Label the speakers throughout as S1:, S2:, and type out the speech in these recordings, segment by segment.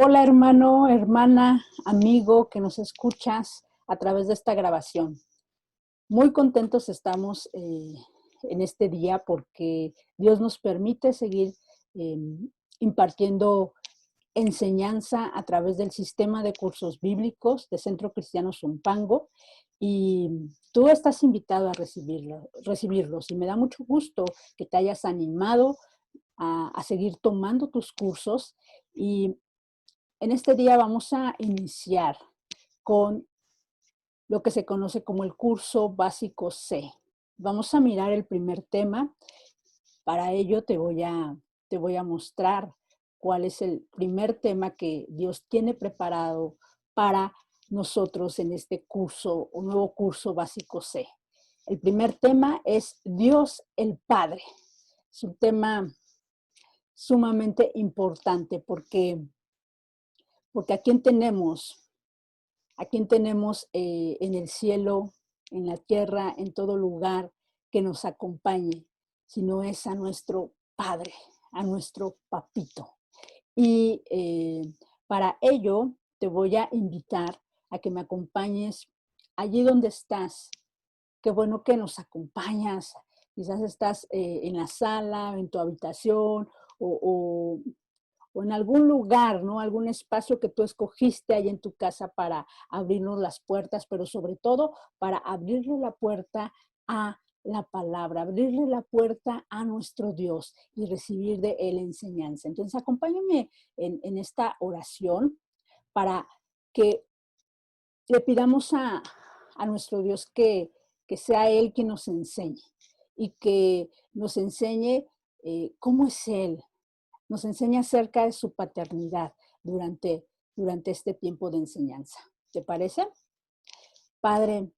S1: Hola hermano, hermana, amigo que nos escuchas a través de esta grabación. Muy contentos estamos en este día porque Dios nos permite seguir eh, impartiendo enseñanza a través del sistema de cursos bíblicos de Centro Cristiano Zumpango y tú estás invitado a recibirlos y me da mucho gusto que te hayas animado a seguir tomando tus cursos y en este día vamos a iniciar con lo que se conoce como el curso básico C. Vamos a mirar el primer tema. Para ello te voy a mostrar cuál es el primer tema que Dios tiene preparado para nosotros en este curso, un nuevo curso básico C. El primer tema es Dios el Padre. Es un tema sumamente importante porque ¿a quién tenemos en el cielo, en la tierra, en todo lugar que nos acompañe? Si no es a nuestro Padre, a nuestro Papito. Y para ello te voy a invitar a que me acompañes allí donde estás. Qué bueno que nos acompañas. Quizás estás en la sala, en tu habitación o en algún lugar, ¿no? Algún espacio que tú escogiste ahí en tu casa para abrirnos las puertas, pero sobre todo para abrirle la puerta a la palabra, abrirle la puerta a nuestro Dios y recibir de Él enseñanza. Entonces, acompáñame en esta oración para que le pidamos a nuestro Dios que sea Él quien nos enseñe y que nos enseñe cómo es Él, nos enseña acerca de su paternidad durante este tiempo de enseñanza. ¿Te parece? Padre,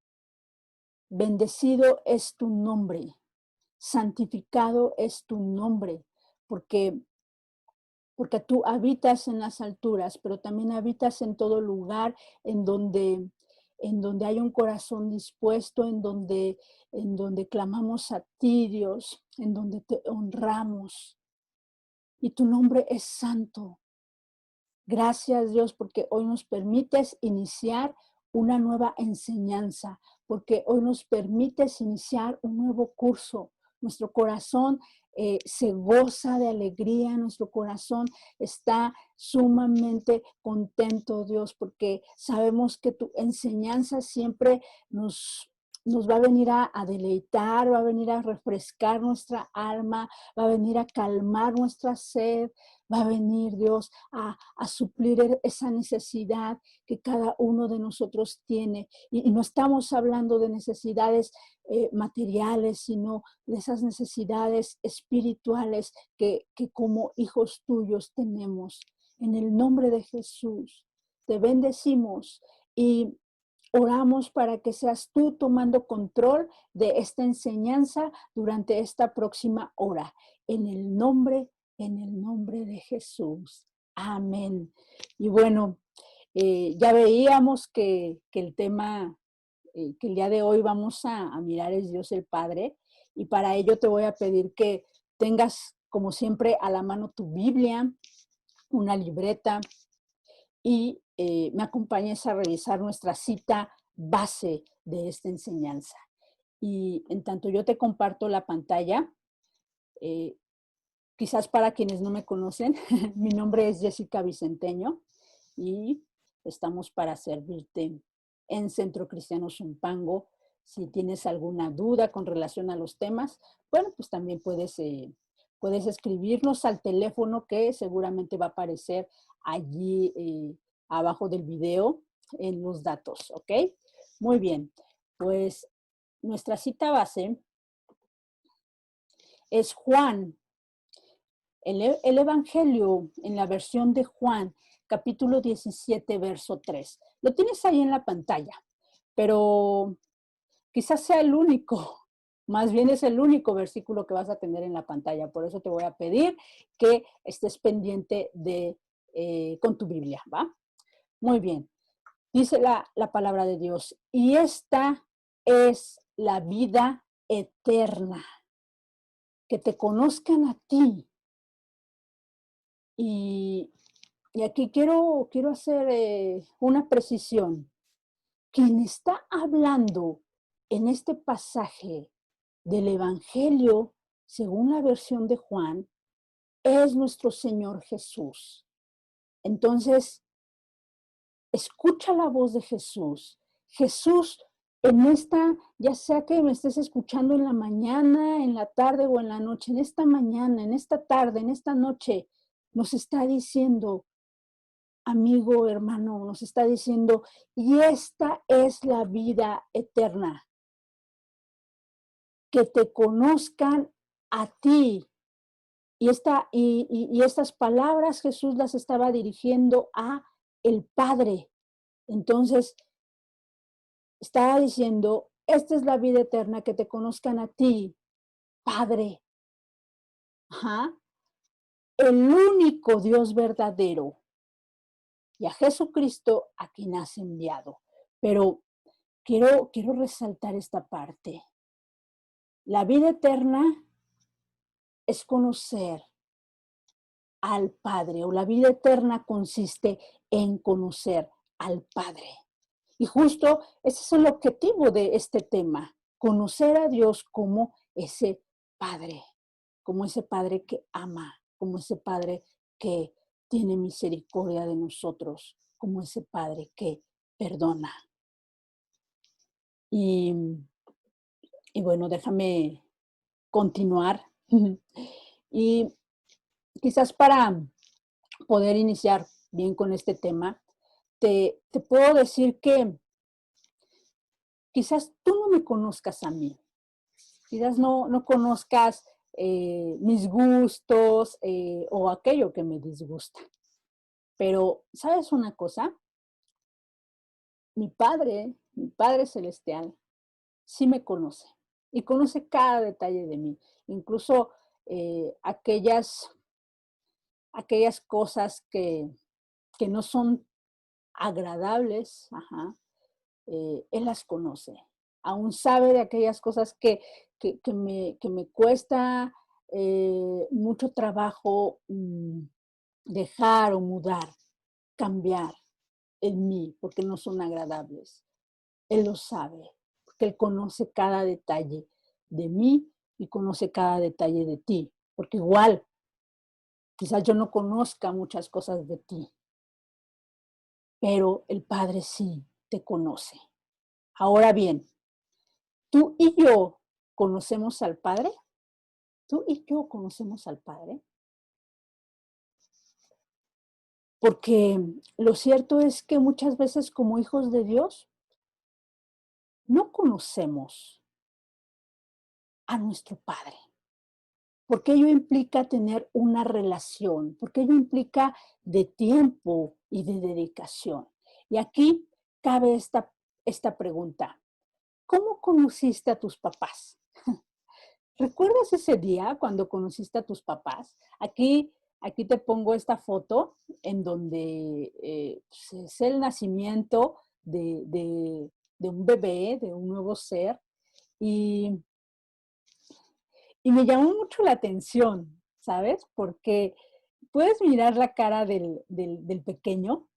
S1: bendecido es tu nombre, santificado es tu nombre, porque, porque tú habitas en las alturas, pero también habitas en todo lugar en donde hay un corazón dispuesto, en donde clamamos a ti, Dios, en donde te honramos. Y tu nombre es santo. Gracias, Dios, porque hoy nos permites iniciar una nueva enseñanza, porque hoy nos permites iniciar un nuevo curso. Nuestro corazón se goza de alegría, nuestro corazón está sumamente contento, Dios, porque sabemos que tu enseñanza siempre nos va a venir a deleitar, va a venir a refrescar nuestra alma, va a venir a calmar nuestra sed, va a venir, Dios, a suplir esa necesidad que cada uno de nosotros tiene. Y no estamos hablando de necesidades materiales, sino de esas necesidades espirituales que como hijos tuyos tenemos. En el nombre de Jesús, te bendecimos y oramos para que seas tú tomando control de esta enseñanza durante esta próxima hora. En el nombre de Jesús. Amén. Y bueno, ya veíamos que el tema que el día de hoy vamos a mirar es Dios el Padre. Y para ello te voy a pedir que tengas, como siempre, a la mano tu Biblia, una libreta y me acompañes a revisar nuestra cita base de esta enseñanza. Y en tanto yo te comparto la pantalla, eh, quizás para quienes no me conocen, mi nombre es Jessica Vicenteño y estamos para servirte en Centro Cristiano Zumpango. Si tienes alguna duda con relación a los temas, bueno, pues también puedes escribirnos al teléfono que seguramente va a aparecer allí abajo del video en los datos, ¿ok? Muy bien, pues nuestra cita base es Juan. El Evangelio en la versión de Juan, capítulo 17, verso 3. Lo tienes ahí en la pantalla, pero quizás sea el único, más bien es el único versículo que vas a tener en la pantalla. Por eso te voy a pedir que estés pendiente con tu Biblia, ¿va? Muy bien. Dice la palabra de Dios, y esta es la vida eterna, que te conozcan a ti, y Y aquí quiero hacer una precisión. Quien está hablando en este pasaje del Evangelio, según la versión de Juan, es nuestro Señor Jesús. Entonces, escucha la voz de Jesús. Jesús en esta, ya sea que me estés escuchando en la mañana, en la tarde o en la noche, en esta mañana, en esta tarde, en esta noche, nos está diciendo, amigo, hermano, nos está diciendo, y esta es la vida eterna, que te conozcan a ti. Y estas palabras Jesús las estaba dirigiendo a el Padre. Entonces, estaba diciendo, esta es la vida eterna, que te conozcan a ti, Padre. Ajá. El único Dios verdadero. Y a Jesucristo a quien has enviado. Pero quiero resaltar esta parte. La vida eterna es conocer al Padre, o la vida eterna consiste en conocer al Padre. Y justo ese es el objetivo de este tema, conocer a Dios como ese Padre que ama, como ese Padre que tiene misericordia de nosotros, como ese Padre que perdona. Y, y bueno, déjame continuar. Y quizás para poder iniciar bien con este tema, te puedo decir que quizás tú no me conozcas a mí, quizás no conozcas mis gustos o aquello que me disgusta. Pero, ¿sabes una cosa? Mi Padre Celestial, sí me conoce y conoce cada detalle de mí, incluso aquellas cosas que no son agradables, ajá, Él las conoce. Aún sabe de aquellas cosas que me cuesta mucho trabajo dejar o mudar, cambiar en mí, porque no son agradables. Él lo sabe, porque Él conoce cada detalle de mí y conoce cada detalle de ti, porque igual quizás yo no conozca muchas cosas de ti, pero el Padre sí te conoce. Ahora bien, tú y yo conocemos al Padre. Tú y yo conocemos al Padre. Porque lo cierto es que muchas veces como hijos de Dios no conocemos a nuestro Padre. Porque ello implica tener una relación, porque ello implica de tiempo y de dedicación. Y aquí cabe esta pregunta. ¿Cómo conociste a tus papás? ¿Recuerdas ese día cuando conociste a tus papás? Aquí te pongo esta foto en donde pues, es el nacimiento de un bebé, de un nuevo ser, y, y me llamó mucho la atención, ¿sabes? Porque puedes mirar la cara del pequeño,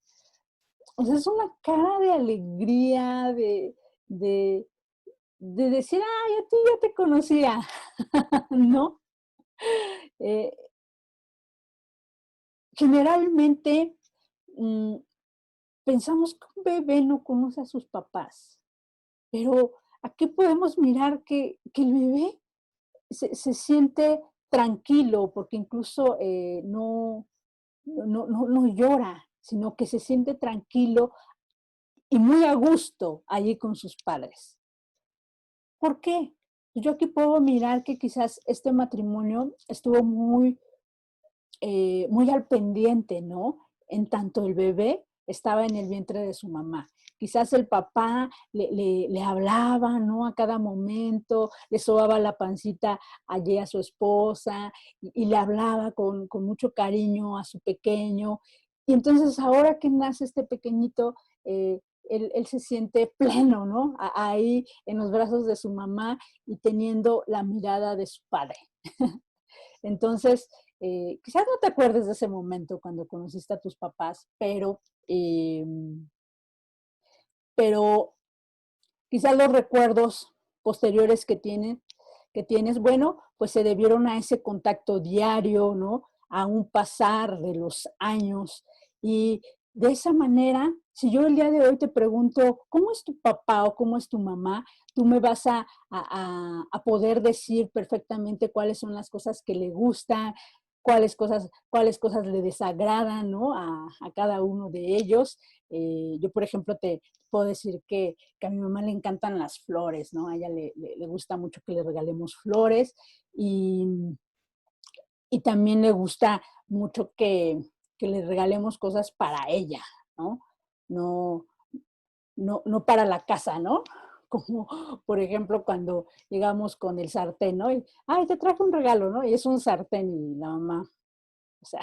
S1: o sea, es una cara de alegría, de, de decir, ay, a ti ya te conocía, ¿no? Eh, Generalmente mm, pensamos que un bebé no conoce a sus papás, pero aquí podemos mirar que el bebé se siente tranquilo porque incluso no llora, sino que se siente tranquilo y muy a gusto allí con sus padres. ¿Por qué? Yo aquí puedo mirar que quizás este matrimonio estuvo muy al pendiente, ¿no? En tanto el bebé estaba en el vientre de su mamá. Quizás el papá le hablaba, ¿no? A cada momento, le sobaba la pancita allí a su esposa y le hablaba con mucho cariño a su pequeño. Y entonces ahora que nace este pequeñito, él se siente pleno, ¿no? Ahí en los brazos de su mamá y teniendo la mirada de su padre. Entonces, quizás no te acuerdes de ese momento cuando conociste a tus papás, pero quizás los recuerdos posteriores que tienes, bueno, pues se debieron a ese contacto diario, ¿no? A un pasar de los años. Y de esa manera, si yo el día de hoy te pregunto, ¿cómo es tu papá o cómo es tu mamá? Tú me vas a poder decir perfectamente cuáles son las cosas que le gustan, cuáles cosas le desagradan, ¿no? A cada uno de ellos. Yo, por ejemplo, te puedo decir que a mi mamá le encantan las flores, ¿no? A ella le gusta mucho que le regalemos flores y, y también le gusta mucho que le regalemos cosas para ella, ¿no? No, no para la casa, ¿no? Como, por ejemplo, cuando llegamos con el sartén, ¿no? Y, ay, te traje un regalo, ¿no? Y es un sartén y la mamá, o sea,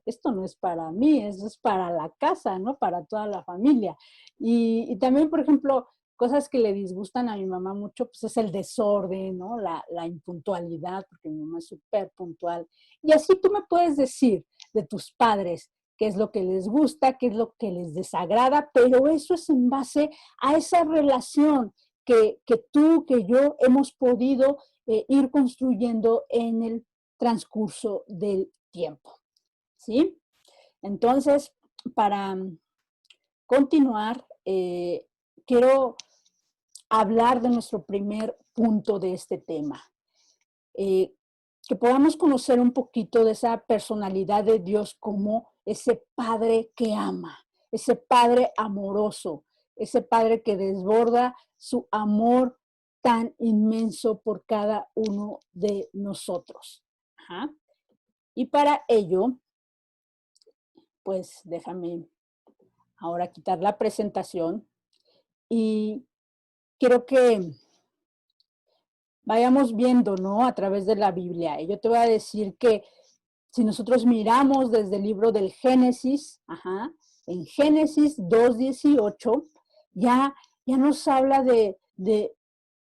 S1: esto no es para mí, eso es para la casa, ¿no? Para toda la familia. Y también, por ejemplo, cosas que le disgustan a mi mamá mucho, pues es el desorden, ¿no? La impuntualidad, porque mi mamá es súper puntual. Y así tú me puedes decir de tus padres qué es lo que les gusta, qué es lo que les desagrada, pero eso es en base a esa relación que tú, que yo hemos podido ir construyendo en el transcurso del tiempo. ¿Sí? Entonces, para continuar, quiero hablar de nuestro primer punto de este tema. Eh, que podamos conocer un poquito de esa personalidad de Dios como ese Padre que ama, ese Padre amoroso, ese Padre que desborda su amor tan inmenso por cada uno de nosotros. Ajá. Y para ello, pues déjame ahora quitar la presentación y quiero que vayamos viendo, ¿no? A través de la Biblia. Y yo te voy a decir que si nosotros miramos desde el libro del Génesis, ajá, en Génesis 2:18, ya nos habla de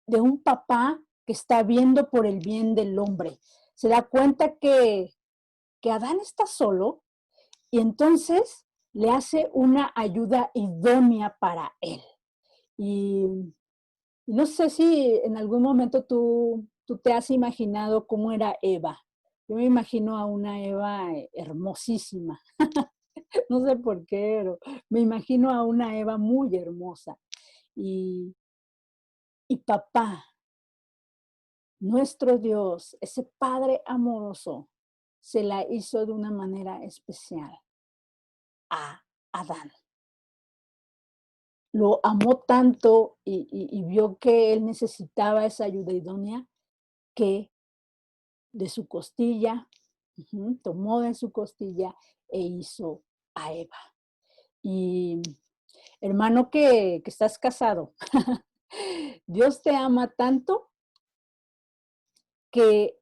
S1: un papá que está viendo por el bien del hombre. Se da cuenta que Adán está solo y entonces le hace una ayuda idónea para él. Y no sé si en algún momento tú te has imaginado cómo era Eva. Yo me imagino a una Eva hermosísima. No sé por qué, pero me imagino a una Eva muy hermosa. Y, y papá, nuestro Dios, ese Padre amoroso, se la hizo de una manera especial a Adán. Lo amó tanto y vio que él necesitaba esa ayuda idónea que de su costilla, tomó de su costilla e hizo a Eva. Y hermano que estás casado, Dios te ama tanto que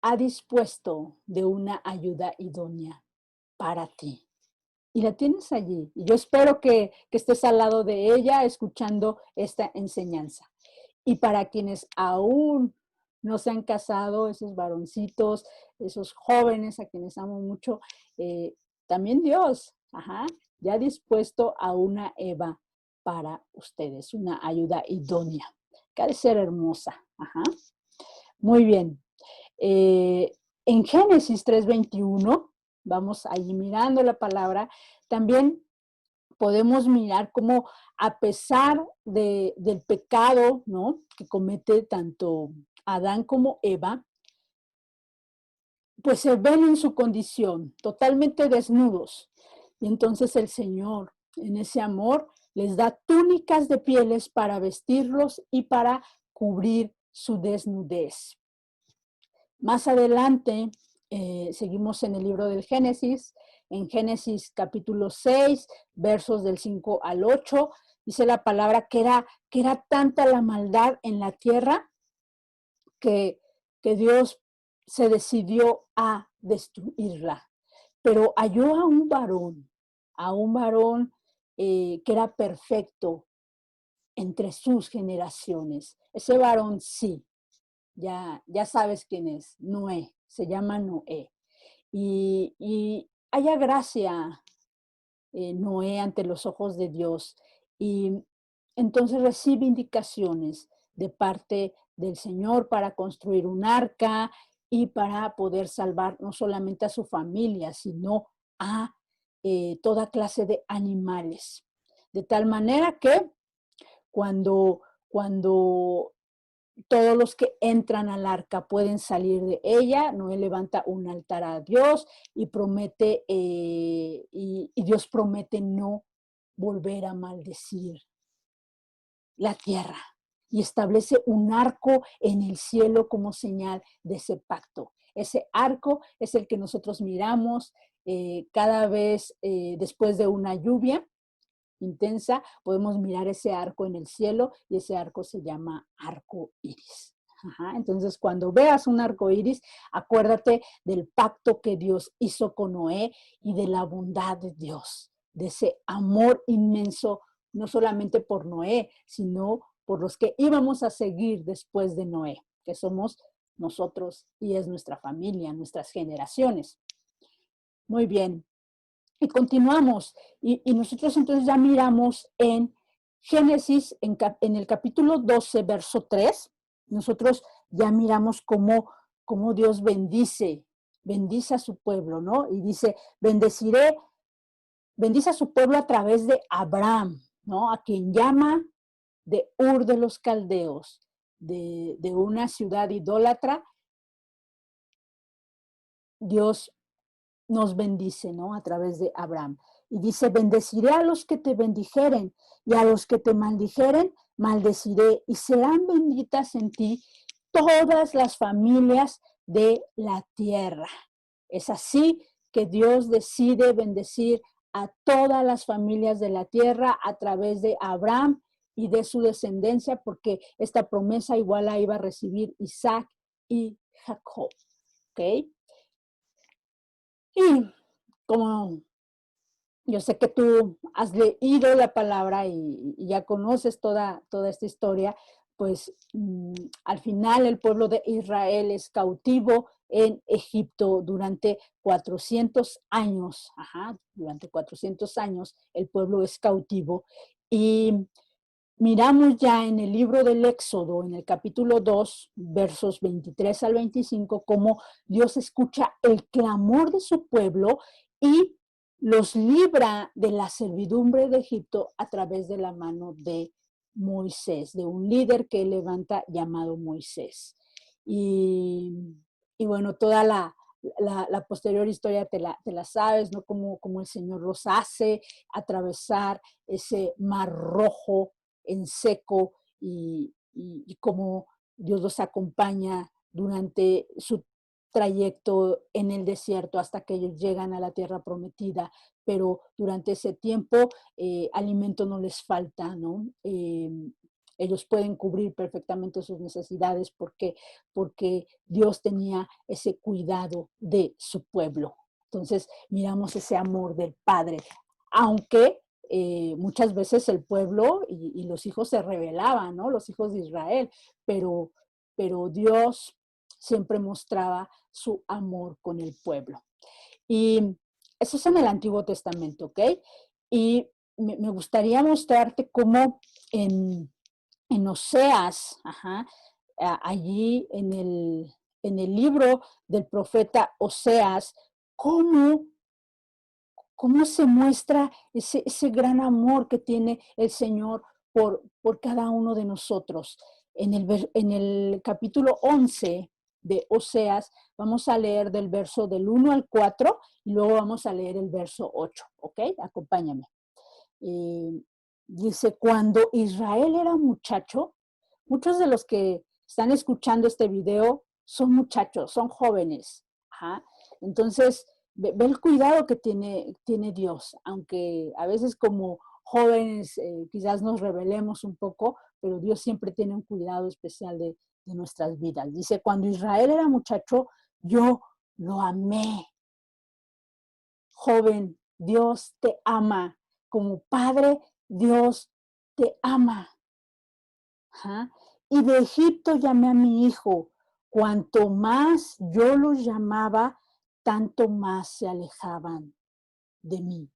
S1: ha dispuesto de una ayuda idónea para ti. Y la tienes allí. Y yo espero que estés al lado de ella escuchando esta enseñanza. Y para quienes aún no se han casado, esos varoncitos, esos jóvenes a quienes amo mucho, también Dios, ajá, ya ha dispuesto a una Eva para ustedes, una ayuda idónea, que ha de ser hermosa. Ajá. Muy bien. En Génesis 3:21, vamos allí mirando la palabra, también podemos mirar cómo a pesar del pecado, ¿no? Que comete tanto Adán como Eva, pues se ven en su condición totalmente desnudos. Y entonces el Señor, en ese amor, les da túnicas de pieles para vestirlos y para cubrir su desnudez. Más adelante, seguimos en el libro del Génesis, en Génesis capítulo 6, versos del 5 al 8, dice la palabra que era tanta la maldad en la tierra que, que Dios se decidió a destruirla. Pero halló a un varón que era perfecto entre sus generaciones. Ese varón sí, ya sabes quién es, Noé, se llama Noé. Y haya gracia Noé ante los ojos de Dios. Y entonces recibe indicaciones de parte del Señor para construir un arca y para poder salvar no solamente a su familia, sino a toda clase de animales. De tal manera que cuando todos los que entran al arca pueden salir de ella, Noé levanta un altar a Dios y promete, y Dios promete no volver a maldecir la tierra y establece un arco en el cielo como señal de ese pacto. Ese arco es el que nosotros miramos cada vez después de una lluvia intensa, podemos mirar ese arco en el cielo y ese arco se llama arco iris. Ajá. Entonces, cuando veas un arco iris, acuérdate del pacto que Dios hizo con Noé y de la bondad de Dios, de ese amor inmenso, no solamente por Noé, sino por los que íbamos a seguir después de Noé, que somos nosotros y es nuestra familia, nuestras generaciones. Muy bien. Y continuamos. Y nosotros entonces ya miramos en Génesis, en el capítulo 12, verso 3, nosotros ya miramos cómo Dios bendice a su pueblo, ¿no? Y dice, bendice a su pueblo a través de Abraham, ¿no? A quien llama de Ur de los Caldeos, de una ciudad idólatra. Dios nos bendice, ¿no? A través de Abraham. Y dice, bendeciré a los que te bendijeren y a los que te maldijeren, maldeciré y serán benditas en ti todas las familias de la tierra. Es así que Dios decide bendecir a todas las familias de la tierra a través de Abraham y de su descendencia, porque esta promesa igual la iba a recibir Isaac y Jacob. ¿Ok? Y como yo sé que tú has leído la palabra y ya conoces toda esta historia, pues al final el pueblo de Israel es cautivo en Egipto durante 400 años. Ajá, durante 400 años el pueblo es cautivo. Y miramos ya en el libro del Éxodo, en el capítulo 2, versos 23 al 25, cómo Dios escucha el clamor de su pueblo y los libra de la servidumbre de Egipto a través de la mano de Moisés, de un líder que él levanta llamado Moisés. Y, y bueno, toda la posterior historia te la sabes, ¿no? Cómo el Señor los hace atravesar ese mar rojo en seco y cómo Dios los acompaña durante su trayecto en el desierto hasta que ellos llegan a la tierra prometida, pero durante ese tiempo alimento no les falta, ¿no? Ellos pueden cubrir perfectamente sus necesidades porque Dios tenía ese cuidado de su pueblo. Entonces miramos ese amor del Padre, aunque muchas veces el pueblo y los hijos se rebelaban, ¿no? Los hijos de Israel, pero Dios siempre mostraba su amor con el pueblo. Y eso es en el Antiguo Testamento, ¿ok? Y me gustaría mostrarte cómo en Oseas, ajá, allí en el libro del profeta Oseas, cómo se muestra ese gran amor que tiene el Señor por cada uno de nosotros. En el capítulo 11 de Oseas, vamos a leer del verso del 1 al 4 y luego vamos a leer el verso 8, ¿ok? Acompáñame. Eh, Dice, cuando Israel era muchacho, muchos de los que están escuchando este video son muchachos, son jóvenes. Ajá. Entonces, ve el cuidado que tiene Dios, aunque a veces como jóvenes quizás nos rebelemos un poco, pero Dios siempre tiene un cuidado especial de nuestras vidas. Dice, cuando Israel era muchacho, yo lo amé. Joven, Dios te ama. Como padre, Dios te ama. Ajá. Y de Egipto llamé a mi hijo, Cuanto más yo los llamaba, tanto más se alejaban de mí.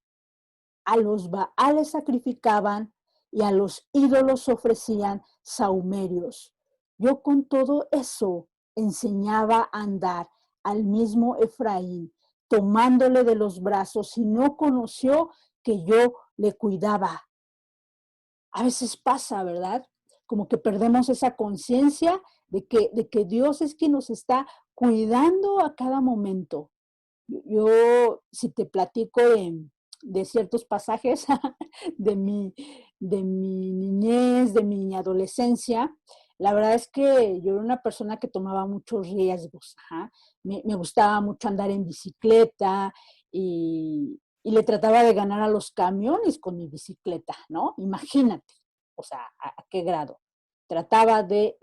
S1: A los Baales sacrificaban y a los ídolos ofrecían sahumerios. Yo con todo eso enseñaba a andar al mismo Efraín, tomándole de los brazos y no conoció que yo le cuidaba. A veces pasa, ¿verdad? Como que perdemos esa conciencia de que Dios es quien nos está cuidando a cada momento. Yo, si te platico de ciertos pasajes de mi niñez, de mi adolescencia, la verdad es que yo era una persona que tomaba muchos riesgos. Ajá. Me gustaba mucho andar en bicicleta y le trataba de ganar a los camiones con mi bicicleta, ¿no? Imagínate, o sea, a qué grado. Trataba de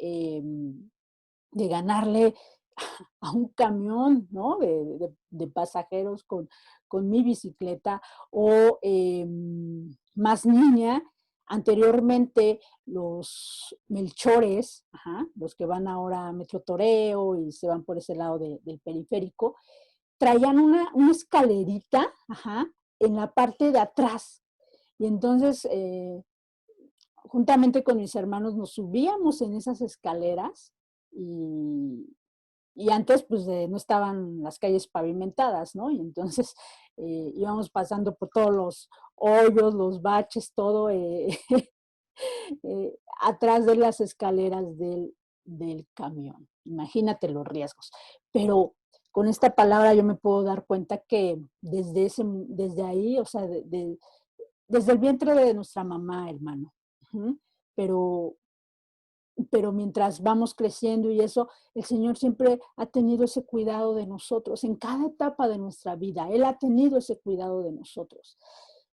S1: ganarle a un camión, ¿no? De pasajeros con mi bicicleta o más niña, anteriormente los melchores, ajá, los que van ahora a Metro Toreo y se van por ese lado del periférico, traían una escalerita, ajá, en la parte de atrás. Y entonces, juntamente con mis hermanos, nos subíamos en esas escaleras y, y antes, pues, no estaban las calles pavimentadas, ¿no? Y entonces íbamos pasando por todos los hoyos, los baches, todo atrás de las escaleras del camión. Imagínate los riesgos. Pero con esta palabra yo me puedo dar cuenta que desde ahí, o sea, desde el vientre de nuestra mamá, hermano. Ujú. Pero pero mientras vamos creciendo y eso, el Señor siempre ha tenido ese cuidado de nosotros, en cada etapa de nuestra vida. Él ha tenido ese cuidado de nosotros.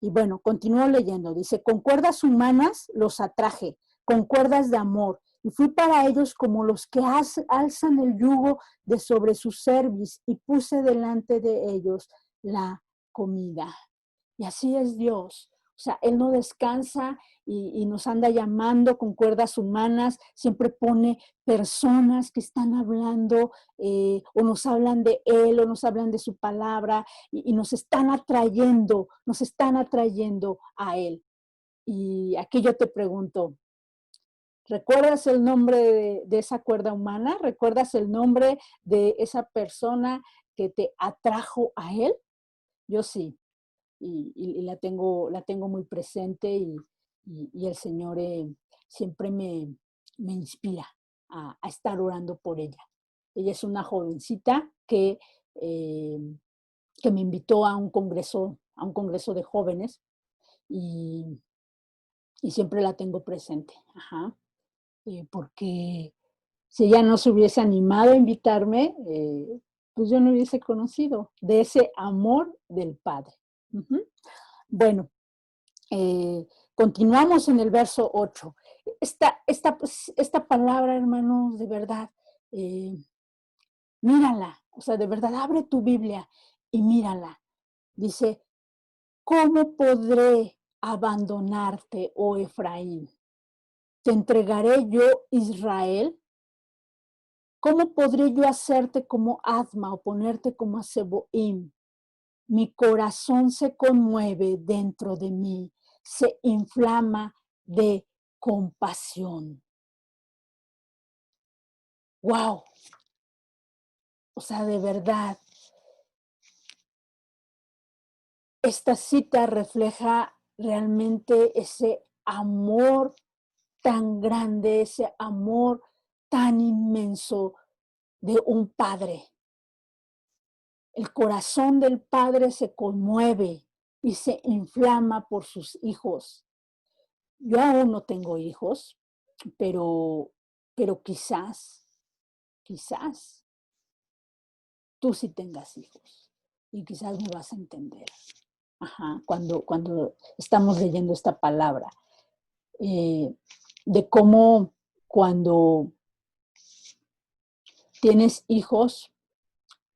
S1: Y bueno, continúo leyendo. Dice, con cuerdas humanas los atraje, con cuerdas de amor, y fui para ellos como los que alzan el yugo de sobre su cerviz, y puse delante de ellos la comida. Y así es Dios. O sea, Él no descansa y nos anda llamando con cuerdas humanas, siempre pone personas que están hablando o nos hablan de Él o nos hablan de su palabra y nos están atrayendo a Él. Y aquí yo te pregunto, ¿recuerdas el nombre de esa cuerda humana? ¿Recuerdas el nombre de esa persona que te atrajo a Él? Yo sí y la tengo muy presente y el Señor siempre me inspira a estar orando por ella. Ella es una jovencita eh, que me invitó a un congreso de jóvenes y, y siempre la tengo presente, ajá, porque si ella no se hubiese animado a invitarme, pues yo no hubiese conocido de ese amor del Padre. Ujú. Bueno, continuamos en el verso 8. Esta palabra, hermanos, de verdad, eh, mírala, o sea, de verdad, abre tu Biblia y mírala. Dice, ¿cómo podré abandonarte, oh Efraín? ¿Te entregaré yo, Israel? ¿Cómo podré yo hacerte como Adma o ponerte como a Seboim? Mi corazón se conmueve dentro de mí, se inflama de compasión. ¡Wow! O sea, de verdad, esta cita refleja realmente ese amor tan grande, ese amor tan inmenso de un padre. El corazón del padre se conmueve y se inflama por sus hijos. Yo aún no tengo hijos, pero, pero quizás tú sí tengas hijos y quizás me vas a entender. Ajá, cuando estamos leyendo esta palabra, eh, de cómo cuando tienes hijos,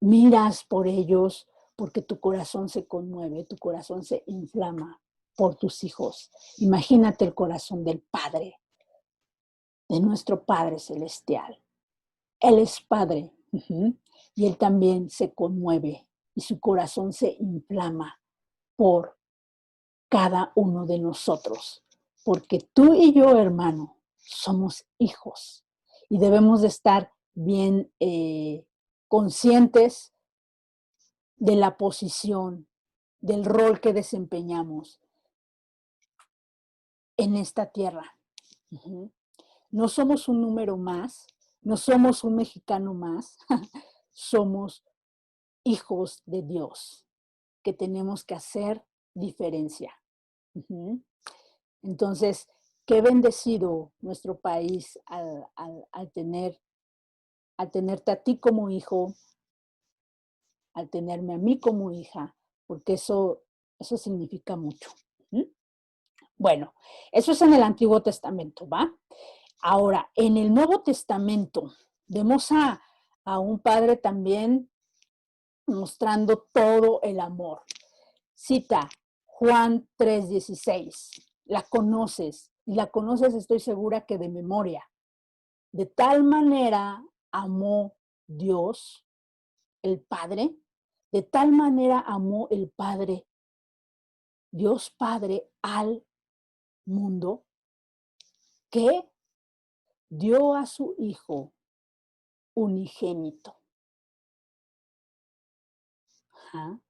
S1: miras por ellos porque tu corazón se conmueve, tu corazón se inflama por tus hijos. Imagínate el corazón del Padre, de nuestro Padre Celestial. Él es Padre. Y Él también se conmueve y su corazón se inflama por cada uno de nosotros. Porque tú y yo, hermano, somos hijos y debemos de estar bien conscientes de la posición, del rol que desempeñamos en esta tierra. No somos un número más, no somos un mexicano más, somos hijos de Dios, que tenemos que hacer diferencia. Entonces, qué bendecido nuestro país al tenerte a ti como hijo, al tenerme a mí como hija, porque eso significa mucho. Bueno, eso es en el Antiguo Testamento, ¿va? Ahora, en el Nuevo Testamento, vemos a un padre también mostrando todo el amor. Cita Juan 3:16. La conoces, y la conoces, estoy segura que de memoria. De tal manera amó Dios, el Padre, de tal manera amó el Padre, Dios Padre, al mundo, que dio a su Hijo unigénito. Ajá.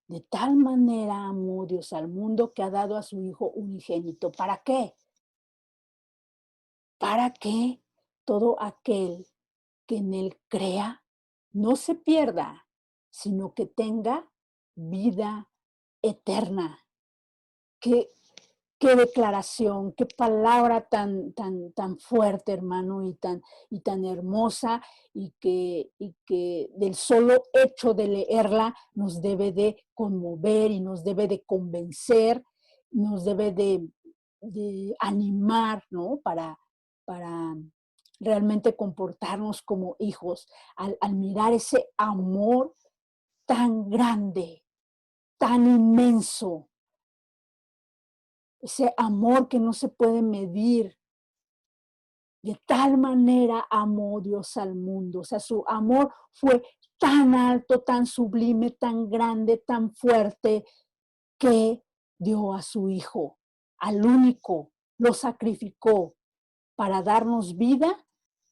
S1: De tal manera amó Dios al mundo que ha dado a su Hijo unigénito. ¿Para qué? Para que todo aquel que en él crea no se pierda, sino que tenga vida eterna. Qué, qué declaración, qué palabra tan fuerte, hermano, y tan hermosa, y que del solo hecho de leerla nos debe de conmover y nos debe de convencer, nos debe de animar, ¿no? Para realmente comportarnos como hijos, al mirar ese amor tan grande, tan inmenso, ese amor que no se puede medir. De tal manera amó Dios al mundo. O sea, su amor fue tan alto, tan sublime, tan grande, tan fuerte, que dio a su Hijo, al único, lo sacrificó para darnos vida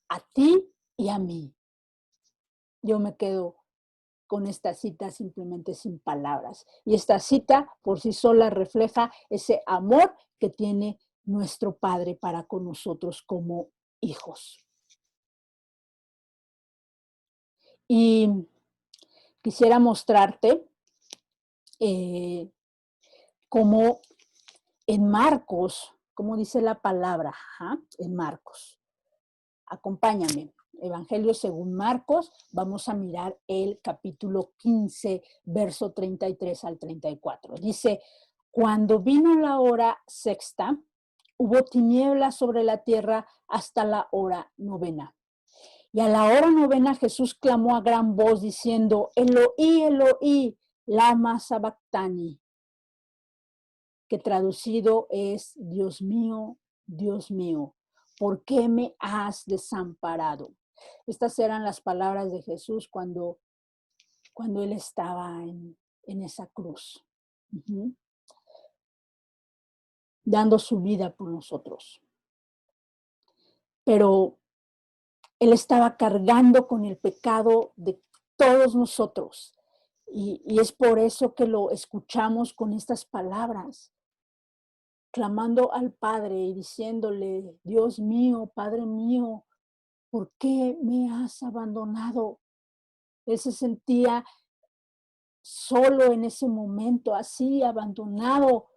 S1: a ti y a mí. Yo me quedo con esta cita simplemente sin palabras. Y esta cita por sí sola refleja ese amor que tiene nuestro Padre para con nosotros como hijos. Y quisiera mostrarte cómo en Marcos, como dice la palabra, en Marcos. Acompáñame. Evangelio según Marcos, vamos a mirar el capítulo 15, verso 33 al 34. Dice, cuando vino la hora sexta, hubo tinieblas sobre la tierra hasta la hora novena. Y a la hora novena Jesús clamó a gran voz diciendo, Eloí, Eloí, lama sabactani, que traducido es, Dios mío, ¿por qué me has desamparado? Estas eran las palabras de Jesús cuando Él estaba en esa cruz, dando su vida por nosotros. Pero Él estaba cargando con el pecado de todos nosotros. Y es por eso que lo escuchamos con estas palabras, clamando al Padre y diciéndole, Dios mío, Padre mío, ¿por qué me has abandonado? Él se sentía solo en ese momento, así abandonado,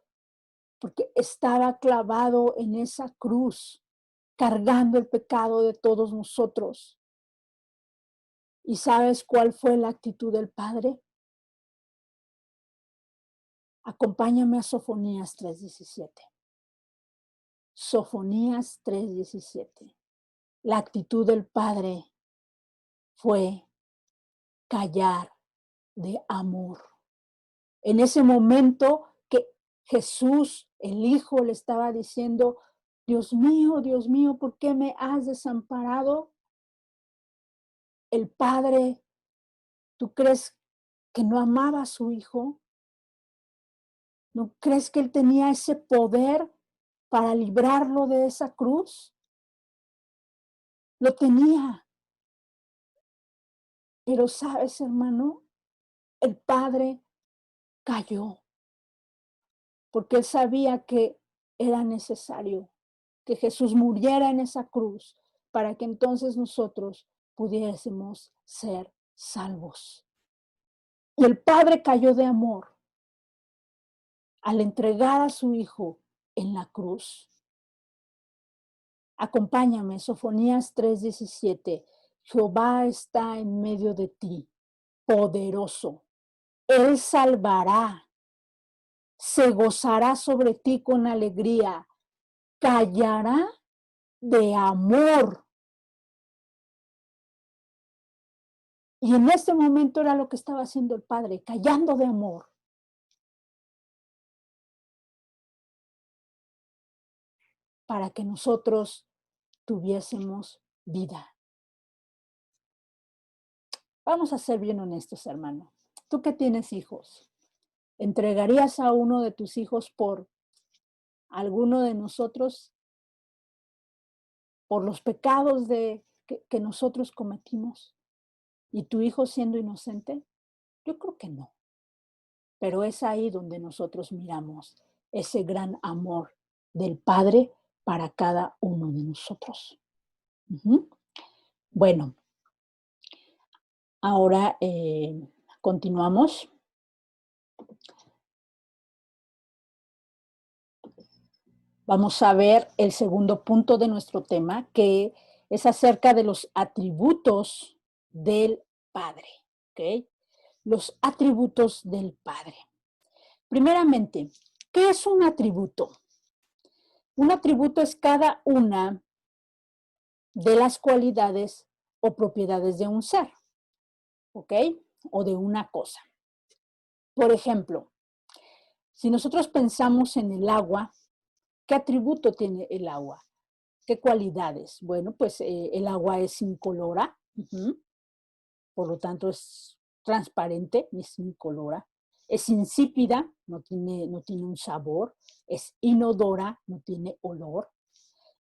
S1: porque estaba clavado en esa cruz, cargando el pecado de todos nosotros. ¿Y sabes cuál fue la actitud del Padre? Acompáñame a Sofonías 3:17. Sofonías 3:17. La actitud del Padre fue callar de amor. En ese momento que Jesús, el Hijo, le estaba diciendo, Dios mío, ¿por qué me has desamparado? El padre, ¿tú crees que no amaba a su hijo? ¿No crees que él tenía ese poder para librarlo de esa cruz? Lo tenía, pero sabes, hermano, el padre cayó, porque él sabía que era necesario que Jesús muriera en esa cruz para que entonces nosotros pudiésemos ser salvos. Y el padre cayó de amor al entregar a su hijo en la cruz. Acompáñame, Sofonías 3:17. Jehová está en medio de ti, poderoso. Él salvará, se gozará sobre ti con alegría, callará de amor. Y en este momento era lo que estaba haciendo el Padre, callando de amor. Para que nosotros tuviésemos vida. Vamos a ser bien honestos, hermano. Tú que tienes hijos, ¿entregarías a uno de tus hijos por alguno de nosotros, por los pecados que nosotros cometimos? ¿Y tu hijo siendo inocente? Yo creo que no. Pero es ahí donde nosotros miramos ese gran amor del Padre para cada uno de nosotros. Bueno, ahora continuamos. Vamos a ver el segundo punto de nuestro tema, que es acerca de los atributos del Padre. ¿Ok? Los atributos del Padre. Primeramente, ¿qué es un atributo? Un atributo es cada una de las cualidades o propiedades de un ser, ¿ok? O de una cosa. Por ejemplo, si nosotros pensamos en el agua, ¿qué atributo tiene el agua? ¿Qué cualidades? Bueno, pues el agua es incolora, por lo tanto es transparente, es incolora. Es insípida, no tiene un sabor. Es inodora, no tiene olor.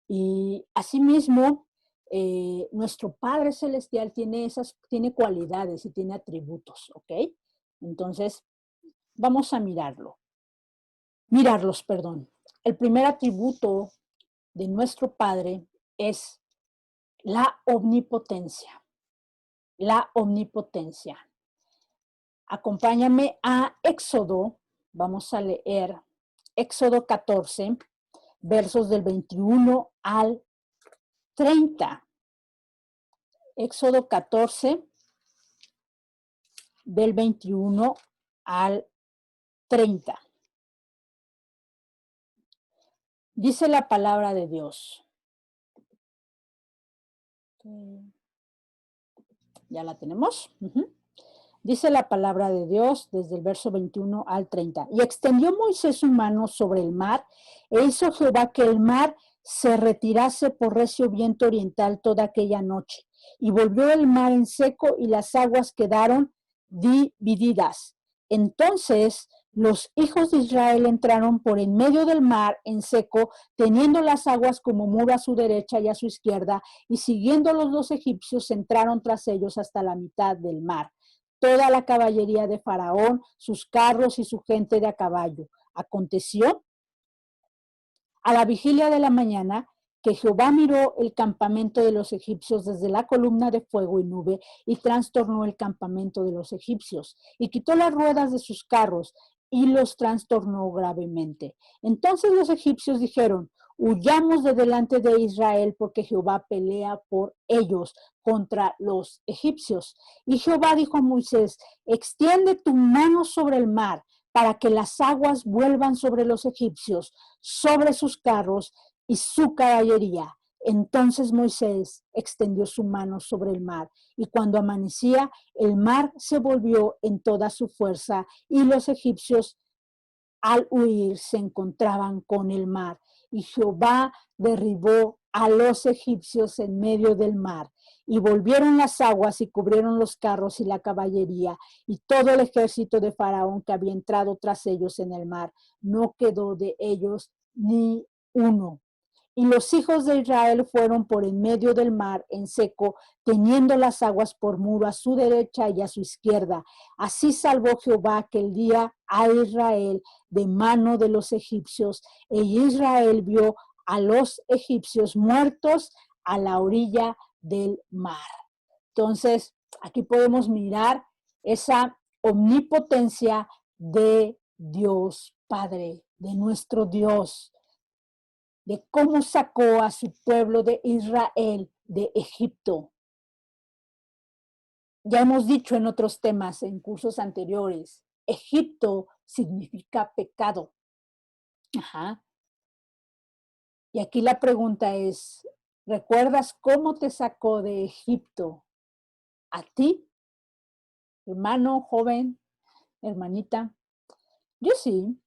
S1: Y asimismo, nuestro Padre Celestial tiene cualidades y tiene atributos, ¿ok? Entonces, vamos a mirarlos, perdón. El primer atributo de nuestro Padre es la omnipotencia. La omnipotencia. Acompáñame a Éxodo, vamos a leer Éxodo 14, versos del 21 al 30. Éxodo 14, del 21 al 30. Dice la palabra de Dios. ¿Ya la tenemos? Dice la palabra de Dios desde el verso 21 al 30. Y extendió Moisés su mano sobre el mar, e hizo Jehová que el mar se retirase por recio viento oriental toda aquella noche. Y volvió el mar en seco y las aguas quedaron divididas. Entonces los hijos de Israel entraron por en medio del mar en seco, teniendo las aguas como muro a su derecha y a su izquierda, y siguiéndolos los egipcios entraron tras ellos hasta la mitad del mar. Toda la caballería de Faraón, sus carros y su gente de a caballo. Aconteció a la vigilia de la mañana que Jehová miró el campamento de los egipcios desde la columna de fuego y nube y trastornó el campamento de los egipcios y quitó las ruedas de sus carros y los trastornó gravemente. Entonces los egipcios dijeron: huyamos de delante de Israel porque Jehová pelea por ellos contra los egipcios. Y Jehová dijo a Moisés: extiende tu mano sobre el mar para que las aguas vuelvan sobre los egipcios, sobre sus carros y su caballería. Entonces Moisés extendió su mano sobre el mar, y cuando amanecía, el mar se volvió en toda su fuerza, y los egipcios al huir se encontraban con el mar. Y Jehová derribó a los egipcios en medio del mar. Y volvieron las aguas y cubrieron los carros y la caballería y todo el ejército de Faraón que había entrado tras ellos en el mar. No quedó de ellos ni uno. Y los hijos de Israel fueron por en medio del mar en seco, teniendo las aguas por muro a su derecha y a su izquierda. Así salvó Jehová aquel día a Israel de mano de los egipcios. E Israel vio a los egipcios muertos a la orilla del mar. Entonces, aquí podemos mirar esa omnipotencia de Dios Padre, de nuestro Dios, de cómo sacó a su pueblo de Israel de Egipto. Ya hemos dicho en otros temas, en cursos anteriores, Egipto significa pecado. Ajá. Y aquí la pregunta es, ¿recuerdas cómo te sacó de Egipto? ¿A ti, hermano, joven, hermanita? Yo sí.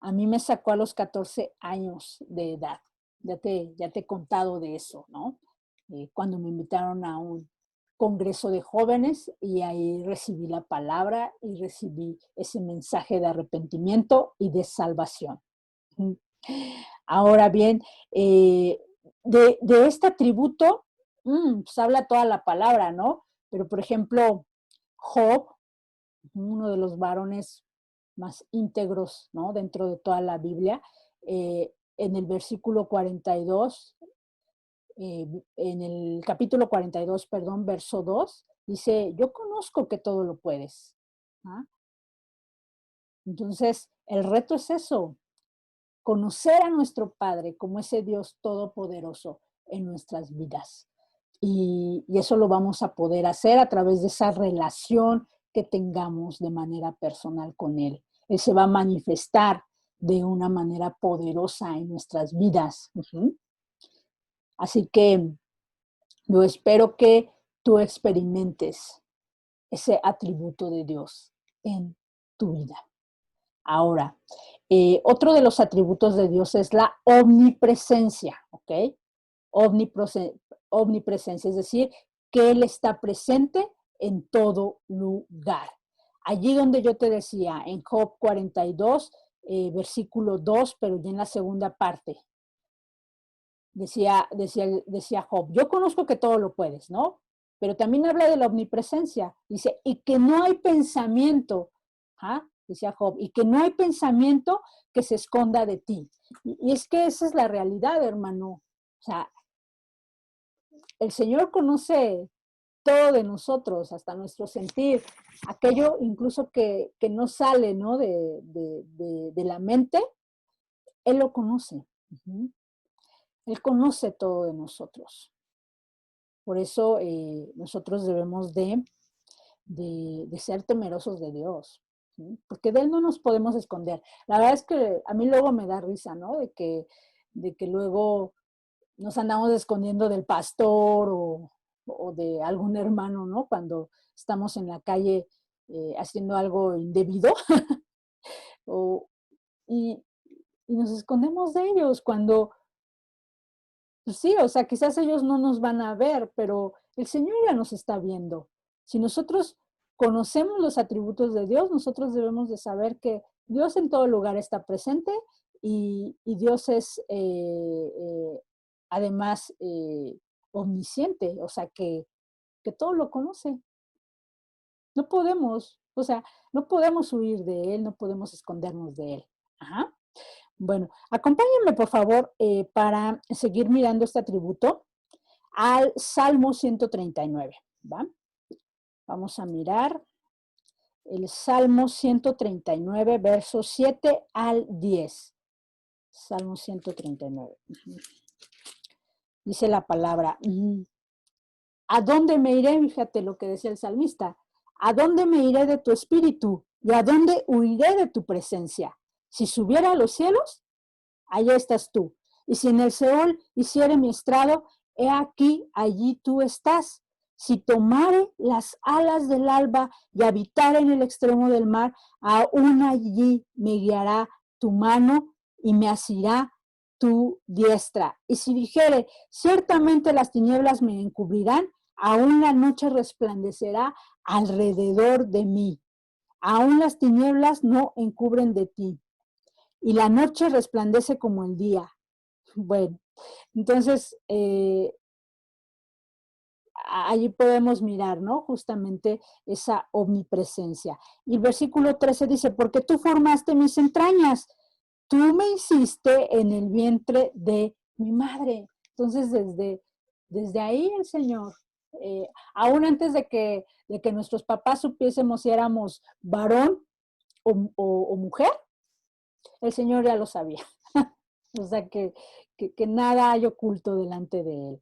S1: A mí me sacó a los 14 años de edad. Ya te he contado de eso, ¿no? Cuando me invitaron a un congreso de jóvenes y ahí recibí la palabra y recibí ese mensaje de arrepentimiento y de salvación. Ahora bien, de este atributo, pues habla toda la palabra, ¿no? Pero, por ejemplo, Job, uno de los varones más íntegros, ¿no? Dentro de toda la Biblia, en el versículo 42, en el capítulo 42, perdón, verso 2, dice, yo conozco que todo lo puedes. ¿Ah? Entonces, el reto es eso, conocer a nuestro Padre como ese Dios todopoderoso en nuestras vidas. Y eso lo vamos a poder hacer a través de esa relación que tengamos de manera personal con Él. Él se va a manifestar de una manera poderosa en nuestras vidas. Así que yo espero que tú experimentes ese atributo de Dios en tu vida. Ahora, otro de los atributos de Dios es la omnipresencia, ¿ok? Omnipresencia, es decir, que Él está presente en todo lugar. Allí donde yo te decía, en Job 42, versículo 2, pero ya en la segunda parte, decía Job, yo conozco que todo lo puedes, ¿no? Pero también habla de la omnipresencia. Dice, y que no hay pensamiento, ¿ah? Decía Job, y que no hay pensamiento que se esconda de ti. Y es que esa es la realidad, hermano. O sea, el Señor conoce todo de nosotros, hasta nuestro sentir, aquello incluso que no sale, ¿no? De la mente, Él lo conoce. Él conoce todo de nosotros. Por eso nosotros debemos de ser temerosos de Dios, ¿sí? Porque de Él no nos podemos esconder. La verdad es que a mí luego me da risa, ¿no? De que luego nos andamos escondiendo del pastor o de algún hermano, ¿no? Cuando estamos en la calle haciendo algo indebido o, y, y nos escondemos de ellos cuando, pues sí, o sea, quizás ellos no nos van a ver, pero el Señor ya nos está viendo. Si nosotros conocemos los atributos de Dios, nosotros debemos de saber que Dios en todo lugar está presente y Dios es además omnisciente, o sea, que todo lo conoce. No podemos, o sea, no podemos huir de Él, no podemos escondernos de Él. Ajá. Bueno, acompáñenme por favor para seguir mirando este atributo al Salmo 139, ¿va? Vamos a mirar el Salmo 139, versos 7 al 10. Salmo 139. Dice la palabra, ¿a dónde me iré? Fíjate lo que decía el salmista. ¿A dónde me iré de tu espíritu? ¿Y a dónde huiré de tu presencia? Si subiera a los cielos, allá estás tú. Y si en el Seol hiciere mi estrado, he aquí, allí tú estás. Si tomare las alas del alba y habitare en el extremo del mar, aún allí me guiará tu mano y me asirá tu diestra. Y si dijere, ciertamente las tinieblas me encubrirán, aún la noche resplandecerá alrededor de mí. Aún las tinieblas no encubren de ti. Y la noche resplandece como el día. Bueno, entonces allí podemos mirar, ¿no? Justamente esa omnipresencia. Y el versículo 13 dice, porque tú formaste mis entrañas, tú me hiciste en el vientre de mi madre. Entonces, desde ahí el Señor, aún antes de que nuestros papás supiésemos si éramos varón o mujer, el Señor ya lo sabía. O sea, que nada hay oculto delante de Él.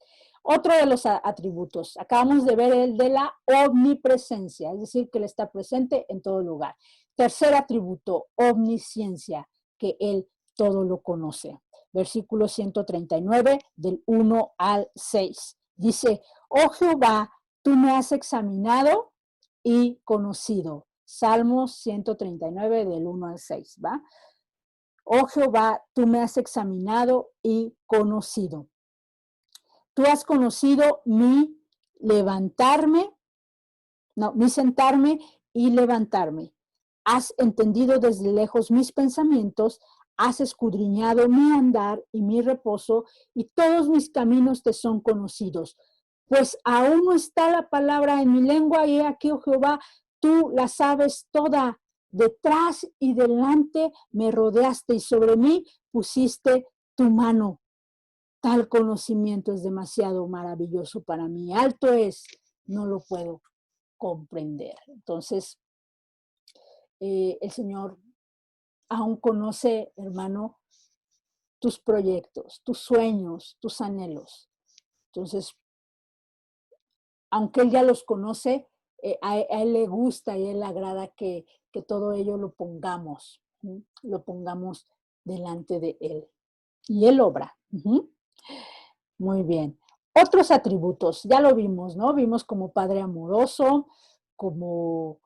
S1: Otro de los atributos, acabamos de ver el de la omnipresencia, es decir, que Él está presente en todo lugar. Tercer atributo, omnisciencia, que Él todo lo conoce. Versículo 139, del 1 al 6. Dice, oh Jehová, tú me has examinado y conocido. Salmos 139, del 1 al 6, ¿va? Oh Jehová, tú me has examinado y conocido. Tú has conocido mi levantarme, no, mi sentarme y levantarme. Has entendido desde lejos mis pensamientos, has escudriñado mi andar y mi reposo, y todos mis caminos te son conocidos. Pues aún no está la palabra en mi lengua, y aquí, oh Jehová, tú la sabes toda. Detrás y delante me rodeaste y sobre mí pusiste tu mano. Tal conocimiento es demasiado maravilloso para mí. Alto es, no lo puedo comprender. Entonces, el Señor aún conoce, hermano, tus proyectos, tus sueños, tus anhelos. Entonces, aunque Él ya los conoce, a Él le gusta y a Él le agrada que todo ello lo pongamos delante de Él. Y Él obra. Muy bien. Otros atributos, ya lo vimos, ¿no? Vimos como Padre amoroso, como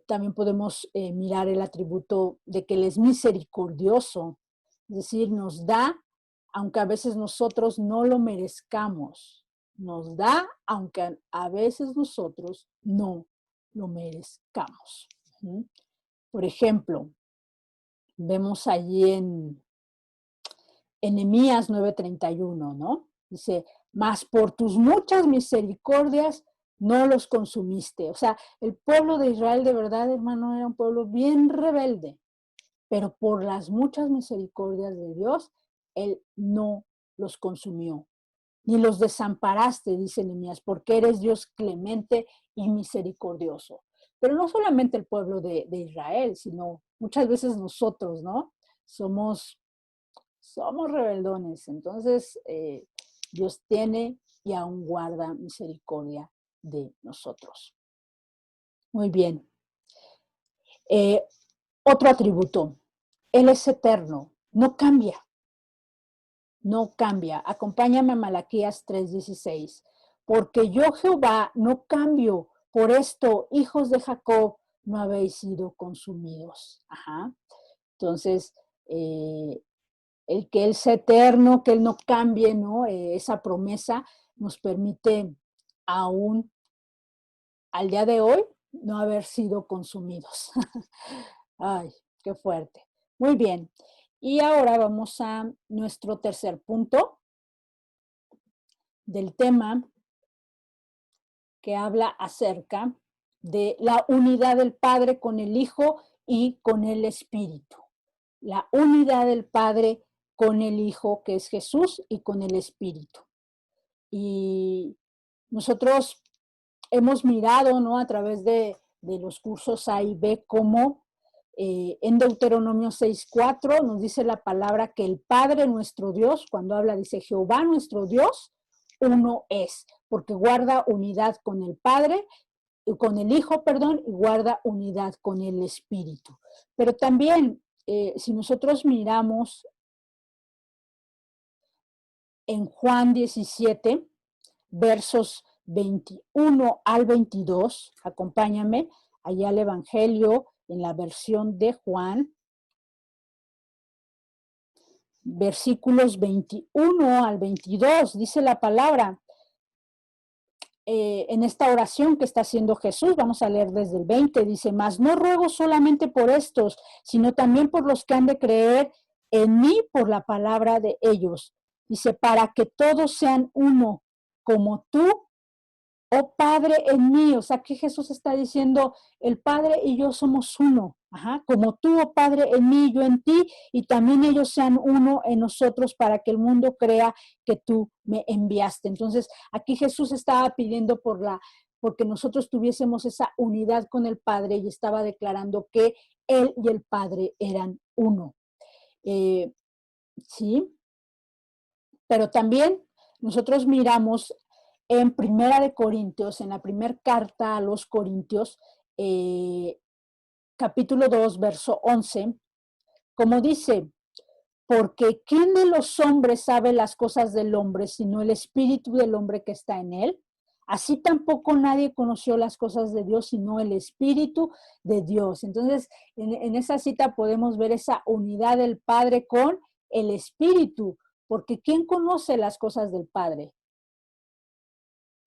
S1: también podemos mirar el atributo de que Él es misericordioso, es decir, nos da, aunque a veces nosotros no lo merezcamos, nos da, aunque a veces nosotros no lo merezcamos. Por ejemplo, vemos allí en Nehemías 9:31, ¿no? Dice, mas por tus muchas misericordias no los consumiste. O sea, el pueblo de Israel de verdad, hermano, era un pueblo bien rebelde, pero por las muchas misericordias de Dios, Él no los consumió. Ni los desamparaste, dice Nehemías, porque eres Dios clemente y misericordioso. Pero no solamente el pueblo de Israel, sino muchas veces nosotros, ¿no? Somos rebeldones. Entonces, Dios tiene y aún guarda misericordia de nosotros. Muy bien. Otro atributo. Él es eterno, no cambia. No cambia. Acompáñame a Malaquías 3:16. Porque yo, Jehová, no cambio. Por esto, hijos de Jacob, no habéis sido consumidos. Ajá. Entonces, el que Él sea eterno, que Él no cambie, ¿no? Esa promesa nos permite aún al día de hoy no haber sido consumidos. Ay, qué fuerte. Muy bien. Y ahora vamos a nuestro tercer punto del tema que habla acerca de la unidad del Padre con el Hijo y con el Espíritu. La unidad del Padre con el Hijo, que es Jesús, y con el Espíritu. Y nosotros hemos mirado, ¿no? A través de los cursos A y B, cómo en Deuteronomio 6:4 nos dice la palabra que el Padre nuestro Dios, cuando habla, dice Jehová nuestro Dios, uno es, porque guarda unidad con el Padre, con el Hijo, perdón, y guarda unidad con el Espíritu. Pero también, si nosotros miramos en Juan 17, versos 21 al 22, acompáñame allá al Evangelio en la versión de Juan. versículos 21 al 22, dice la palabra, en esta oración que está haciendo Jesús, vamos a leer desde el 20, dice, mas no ruego solamente por estos, sino también por los que han de creer en mí por la palabra de ellos. Dice, para que todos sean uno, como tú, oh Padre, en mí. O sea, que Jesús está diciendo, el Padre y yo somos uno. Ajá, como tú, oh Padre, en mí, yo en ti, y también ellos sean uno en nosotros para que el mundo crea que tú me enviaste. Entonces, aquí Jesús estaba pidiendo porque nosotros tuviésemos esa unidad con el Padre y estaba declarando que Él y el Padre eran uno. Sí, pero también nosotros miramos en Primera de Corintios, en la primera carta a los Corintios, capítulo 2, verso 11, como dice, porque ¿quién de los hombres sabe las cosas del hombre, sino el espíritu del hombre que está en él? Así tampoco nadie conoció las cosas de Dios, sino el espíritu de Dios. Entonces, en esa cita podemos ver esa unidad del Padre con el espíritu, porque ¿quién conoce las cosas del Padre?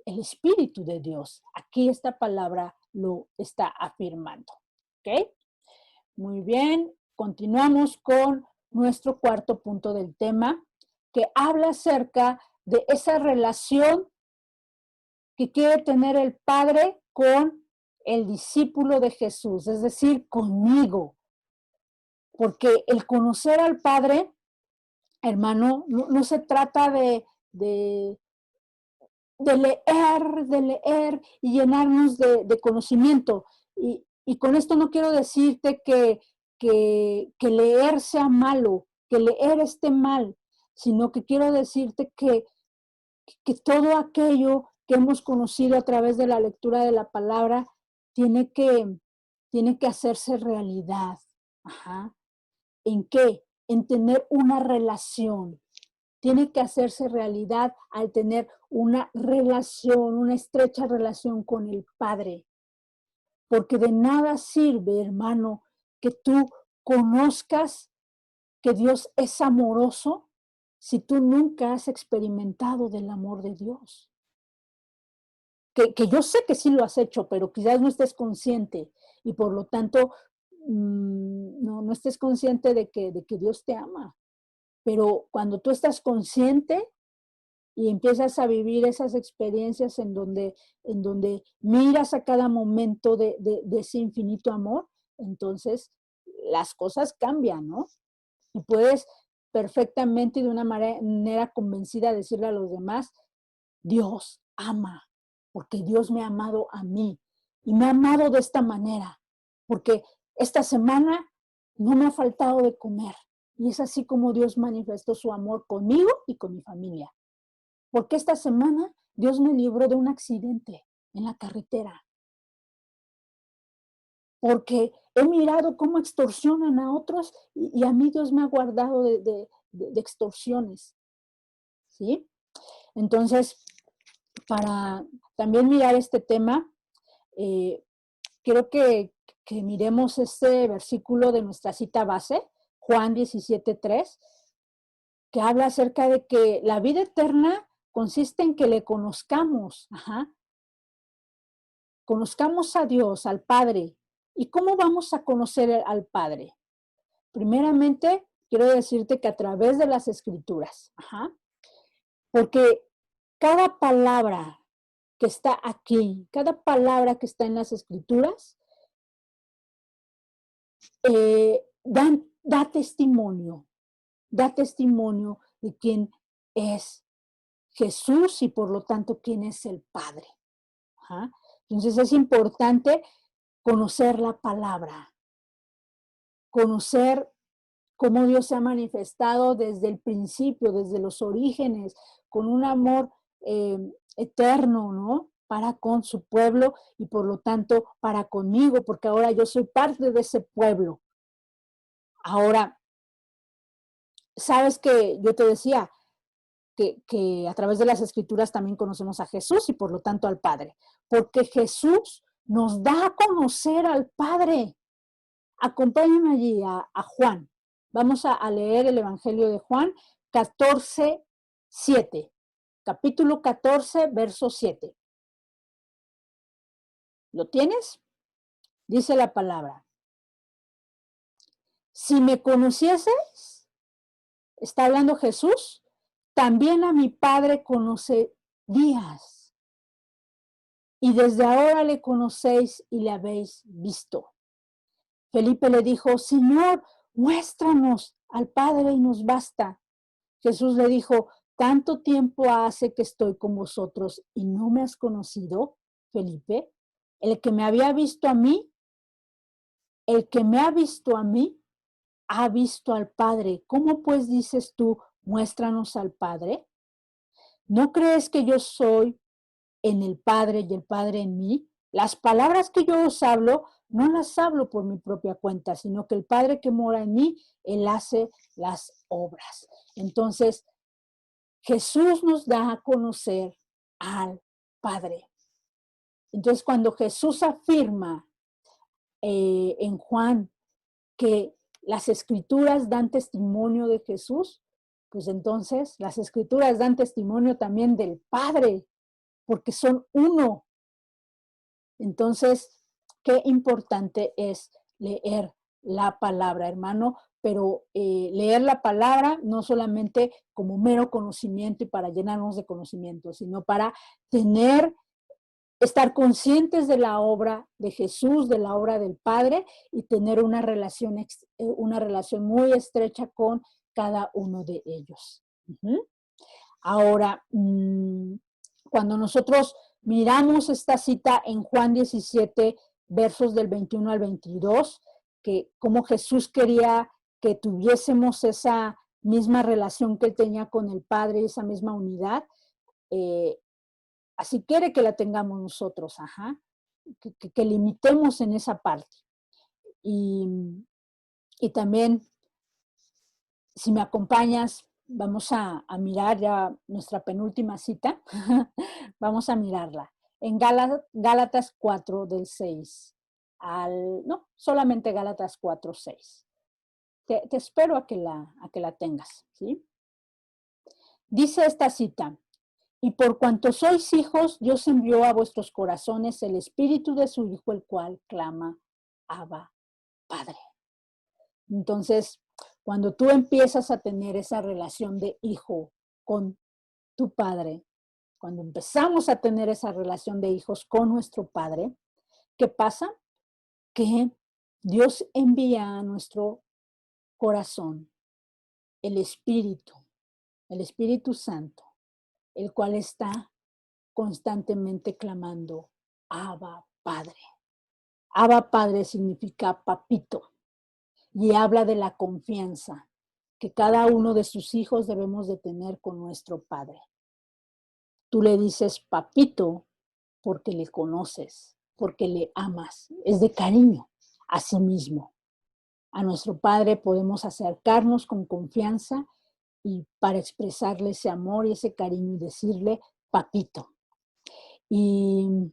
S1: El espíritu de Dios. Aquí esta palabra lo está afirmando. ¿Ok? Muy bien, continuamos con nuestro cuarto punto del tema, que habla acerca de esa relación que quiere tener el Padre con el discípulo de Jesús, es decir, conmigo. Porque el conocer al Padre, hermano, no se trata de leer y llenarnos de conocimiento. Y con esto no quiero decirte que leer sea malo, que leer esté mal, sino que quiero decirte que todo aquello que hemos conocido a través de la lectura de la palabra tiene que hacerse realidad. Ajá. ¿En qué? En tener una relación. Tiene que hacerse realidad al tener una relación, una estrecha relación con el Padre. Porque de nada sirve, hermano, que tú conozcas que Dios es amoroso si tú nunca has experimentado del amor de Dios. Que yo sé que sí lo has hecho, pero quizás no estés consciente y por lo tanto no estés consciente de que Dios te ama. Pero cuando tú estás consciente y empiezas a vivir esas experiencias en donde miras a cada momento de ese infinito amor, entonces las cosas cambian, ¿no? Y puedes perfectamente y de una manera convencida decirle a los demás, Dios ama, porque Dios me ha amado a mí y me ha amado de esta manera, porque esta semana no me ha faltado de comer. Y es así como Dios manifestó su amor conmigo y con mi familia. Porque esta semana Dios me libró de un accidente en la carretera. Porque he mirado cómo extorsionan a otros y a mí Dios me ha guardado de extorsiones. ¿Sí? Entonces, para también mirar este tema, quiero que miremos este versículo de nuestra cita base, Juan 17:3, que habla acerca de que la vida eterna consiste en que le conozcamos, conozcamos a Dios, al Padre. ¿Y cómo vamos a conocer al Padre? Primeramente, quiero decirte que a través de las Escrituras, porque cada palabra que está aquí, cada palabra que está en las Escrituras, da testimonio de quién es Jesús y por lo tanto quién es el Padre. Entonces es importante conocer la palabra, conocer cómo Dios se ha manifestado desde el principio, desde los orígenes, con un amor eterno, ¿no? Para con su pueblo y por lo tanto para conmigo, porque ahora yo soy parte de ese pueblo. Ahora, sabes que yo te decía que a través de las Escrituras también conocemos a Jesús y por lo tanto al Padre, porque Jesús nos da a conocer al Padre. Acompáñenme allí a Juan. Vamos a leer el Evangelio de Juan 14, 7. Capítulo 14, verso 7. ¿Lo tienes? Dice la palabra. Si me conocieses, está hablando Jesús, también a mi Padre conocerías. Y desde ahora le conocéis y le habéis visto. Felipe le dijo, Señor, muéstranos al Padre y nos basta. Jesús le dijo, ¿tanto tiempo hace que estoy con vosotros y no me has conocido, Felipe? El que me había visto a mí, el que me ha visto a mí, ha visto al Padre. ¿Cómo pues dices tú, muéstranos al Padre? ¿No crees que yo soy en el Padre y el Padre en mí? Las palabras que yo os hablo, no las hablo por mi propia cuenta, sino que el Padre que mora en mí, Él hace las obras. Entonces, Jesús nos da a conocer al Padre. Entonces, cuando Jesús afirma en Juan que las escrituras dan testimonio de Jesús, pues entonces las escrituras dan testimonio también del Padre, porque son uno. Entonces, qué importante es leer la palabra, hermano, pero leer la palabra no solamente como mero conocimiento y para llenarnos de conocimiento, sino para estar conscientes de la obra de Jesús, de la obra del Padre y tener una relación muy estrecha con cada uno de ellos. Uh-huh. Ahora, cuando nosotros miramos esta cita en Juan 17, versos del 21 al 22, que como Jesús quería que tuviésemos esa misma relación que él tenía con el Padre, esa misma unidad, así quiere que la tengamos nosotros, que limitemos en esa parte. Y también, si me acompañas, vamos a mirar ya nuestra penúltima cita. Vamos a mirarla. En Gálatas 4 del 6 no, solamente Gálatas 4, 6. Te espero a que la tengas, ¿sí? Dice esta cita, y por cuanto sois hijos, Dios envió a vuestros corazones el espíritu de su Hijo, el cual clama, Abba, Padre. Entonces, cuando tú empiezas a tener esa relación de hijo con tu Padre, cuando empezamos a tener esa relación de hijos con nuestro Padre, ¿qué pasa? Que Dios envía a nuestro corazón el Espíritu Santo, el cual está constantemente clamando, Abba, Padre. Abba, Padre significa papito y habla de la confianza que cada uno de sus hijos debemos de tener con nuestro Padre. Tú le dices papito porque le conoces, porque le amas, es de cariño a sí mismo. A nuestro Padre podemos acercarnos con confianza y para expresarle ese amor y ese cariño y decirle papito. Y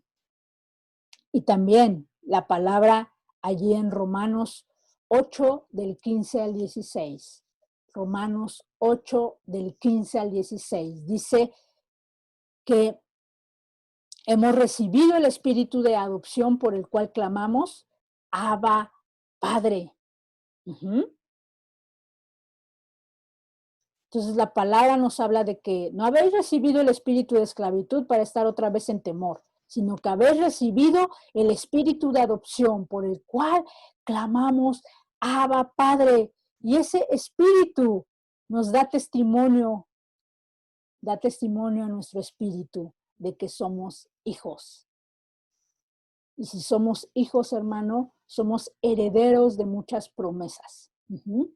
S1: también la palabra allí en Romanos 8 del 15 al 16. Romanos 8 del 15 al 16. Dice que hemos recibido el espíritu de adopción por el cual clamamos, Abba, Padre. Uh-huh. Entonces la palabra nos habla de que no habéis recibido el espíritu de esclavitud para estar otra vez en temor, sino que habéis recibido el espíritu de adopción por el cual clamamos, Abba, Padre. Y ese espíritu nos da testimonio a nuestro espíritu de que somos hijos. Y si somos hijos, hermano, somos herederos de muchas promesas. Uh-huh.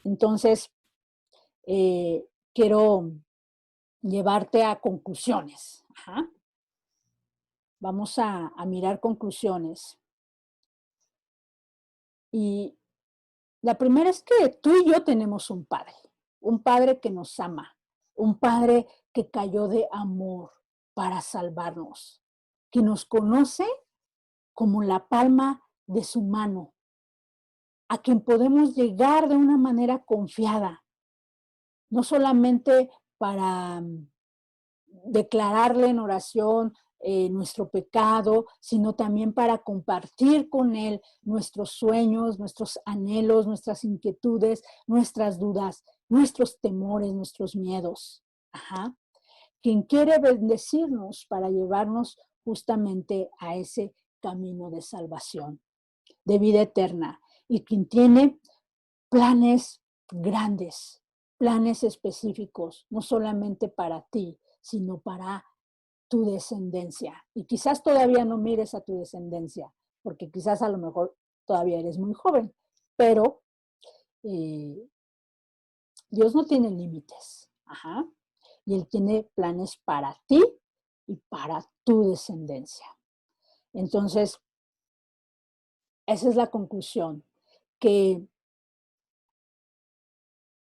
S1: Entonces, quiero llevarte a conclusiones. Ajá. Vamos a mirar conclusiones. Y la primera es que tú y yo tenemos un Padre que nos ama, un Padre que cayó de amor para salvarnos, que nos conoce como la palma de su mano. a quien podemos llegar de una manera confiada, no solamente para declararle en oración nuestro pecado, sino también para compartir con Él nuestros sueños, nuestros anhelos, nuestras inquietudes, nuestras dudas, nuestros temores, nuestros miedos. Ajá. Quien quiere bendecirnos para llevarnos justamente a ese camino de salvación, de vida eterna, y quien tiene planes grandes, planes específicos, no solamente para ti, sino para tu descendencia. Y quizás todavía no mires a tu descendencia, porque quizás a lo mejor todavía eres muy joven, pero eh, Dios no tiene límites. Ajá. Y Él tiene planes para ti y para tu descendencia. Entonces, esa es la conclusión, que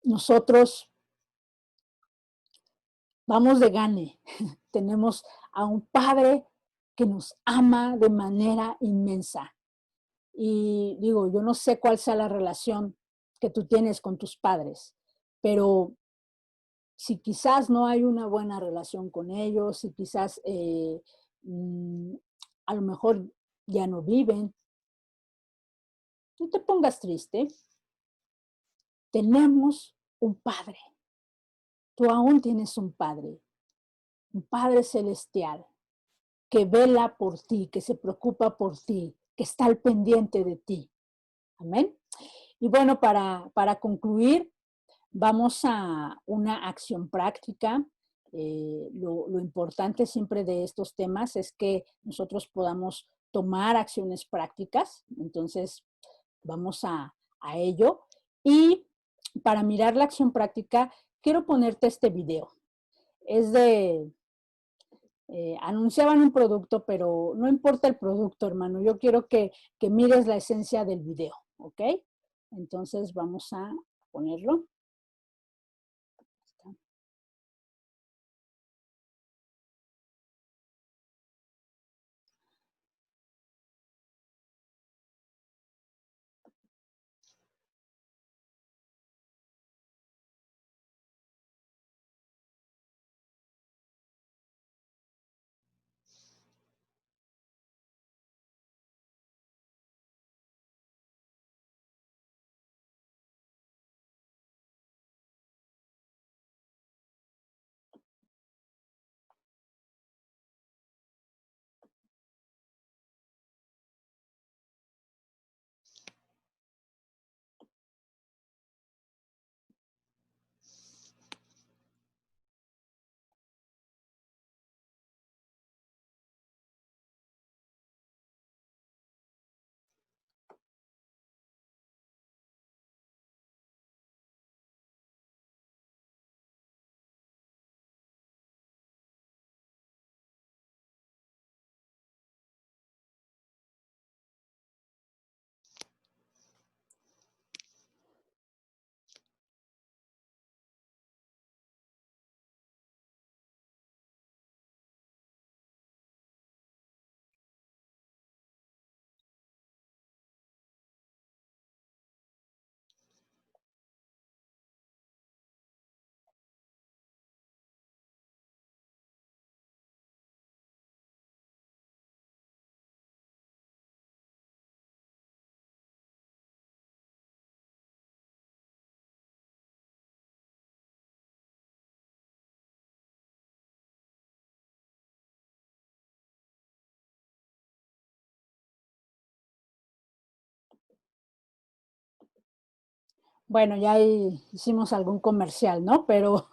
S1: nosotros vamos de gane. Tenemos a un Padre que nos ama de manera inmensa. Y digo, yo no sé cuál sea la relación que tú tienes con tus padres, pero si quizás no hay una buena relación con ellos, si quizás mm, a lo mejor ya no viven, no te pongas triste. Tenemos un Padre. Tú aún tienes un Padre celestial que vela por ti, que se preocupa por ti, que está al pendiente de ti. Amén. Y bueno, para concluir, vamos a una acción práctica. Lo importante siempre de estos temas es que nosotros podamos tomar acciones prácticas. Entonces, vamos a ello. Y para mirar la acción práctica, quiero ponerte este video. Es de, anunciaban un producto, pero no importa el producto, hermano. Yo quiero que mires la esencia del video, ¿ok? Entonces vamos a ponerlo. Bueno, ya hicimos algún comercial, ¿no? Pero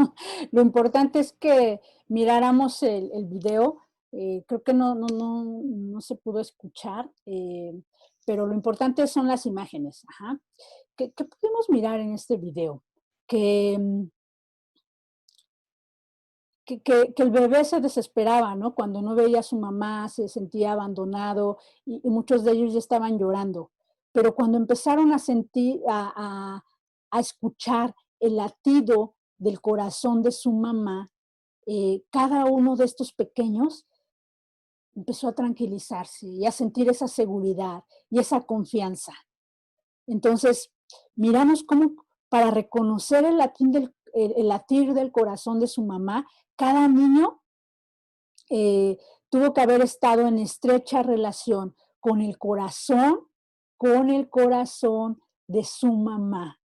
S1: lo importante es que miráramos el video. Creo que no se pudo escuchar, pero lo importante son las imágenes. Ajá. ¿Qué pudimos mirar en este video? Que, que el bebé se desesperaba, ¿no? Cuando no veía a su mamá, se sentía abandonado y muchos de ellos ya estaban llorando. Pero cuando empezaron a sentir, a escuchar el latido del corazón de su mamá, cada uno de estos pequeños empezó a tranquilizarse y a sentir esa seguridad y esa confianza. Entonces, miramos cómo para reconocer el latir del corazón de su mamá, cada niño eh, tuvo que haber estado en estrecha relación con con el corazón de su mamá.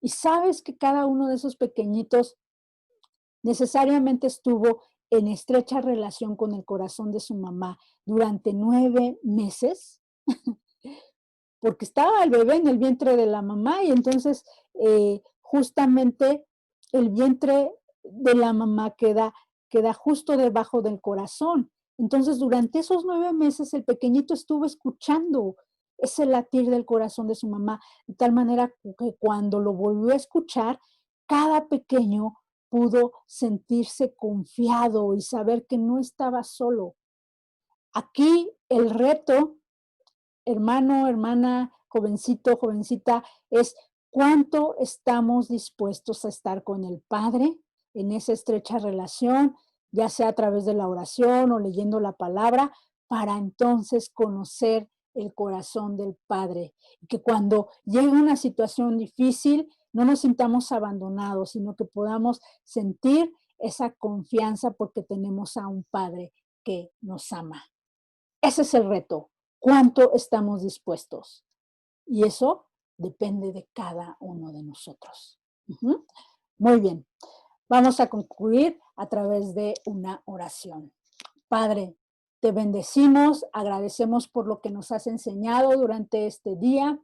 S1: Y sabes que cada uno de esos pequeñitos necesariamente estuvo en estrecha relación con el corazón de su mamá durante 9 meses, porque estaba el bebé en el vientre de la mamá y entonces justamente el vientre de la mamá queda justo debajo del corazón. Entonces durante esos 9 meses el pequeñito estuvo escuchando ese latir del corazón de su mamá, de tal manera que cuando lo volvió a escuchar, cada pequeño pudo sentirse confiado y saber que no estaba solo. Aquí el reto, hermano, hermana, jovencito, jovencita, es cuánto estamos dispuestos a estar con el Padre en esa estrecha relación, ya sea a través de la oración o leyendo la palabra, para entonces conocer el corazón del Padre. Y que cuando llegue una situación difícil, no nos sintamos abandonados, sino que podamos sentir esa confianza porque tenemos a un Padre que nos ama. Ese es el reto. ¿Cuánto estamos dispuestos? Y eso depende de cada uno de nosotros. Ujú. Muy bien. Vamos a concluir a través de una oración. Padre, te bendecimos, agradecemos por lo que nos has enseñado durante este día.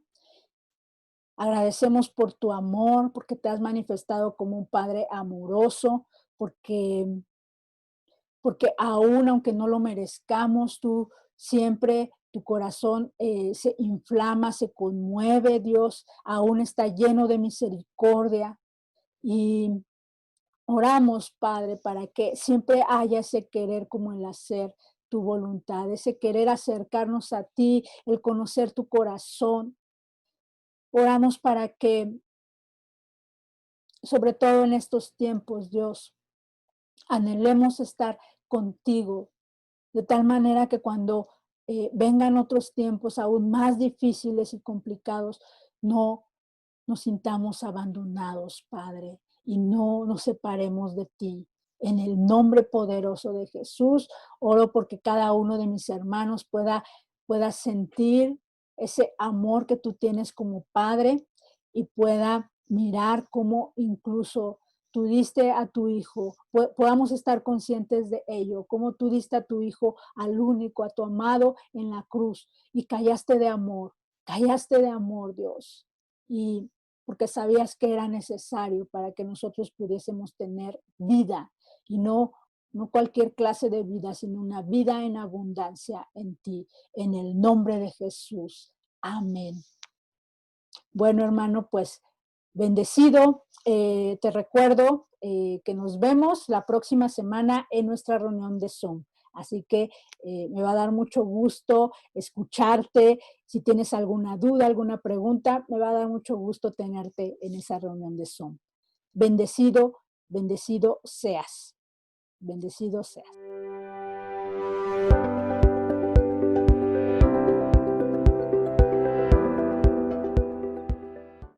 S1: Agradecemos por tu amor, porque te has manifestado como un Padre amoroso, porque aún aunque no lo merezcamos, tú siempre, tu corazón se inflama, se conmueve, Dios, aún está lleno de misericordia. Y oramos, Padre, para que siempre haya ese querer como el hacer tu voluntad, ese querer acercarnos a ti, el conocer tu corazón. Oramos para que, sobre todo en estos tiempos, Dios, anhelemos estar contigo, de tal manera que cuando vengan otros tiempos aún más difíciles y complicados, no nos sintamos abandonados, Padre, y no nos separemos de ti. En el nombre poderoso de Jesús, oro porque cada uno de mis hermanos pueda sentir ese amor que tú tienes como Padre y pueda mirar cómo incluso tú diste a tu Hijo, podamos estar conscientes de ello, cómo tú diste a tu Hijo, al único, a tu amado en la cruz y callaste de amor, Dios. Y porque sabías que era necesario para que nosotros pudiésemos tener vida y no cualquier clase de vida, sino una vida en abundancia en ti, en el nombre de Jesús. Amén. Bueno, hermano, pues bendecido. Te recuerdo que nos vemos la próxima semana en nuestra reunión de Zoom. Así que me va a dar mucho gusto escucharte. Si tienes alguna duda, alguna pregunta, me va a dar mucho gusto tenerte en esa reunión de Zoom. Bendecido, bendecido seas. Bendecido seas.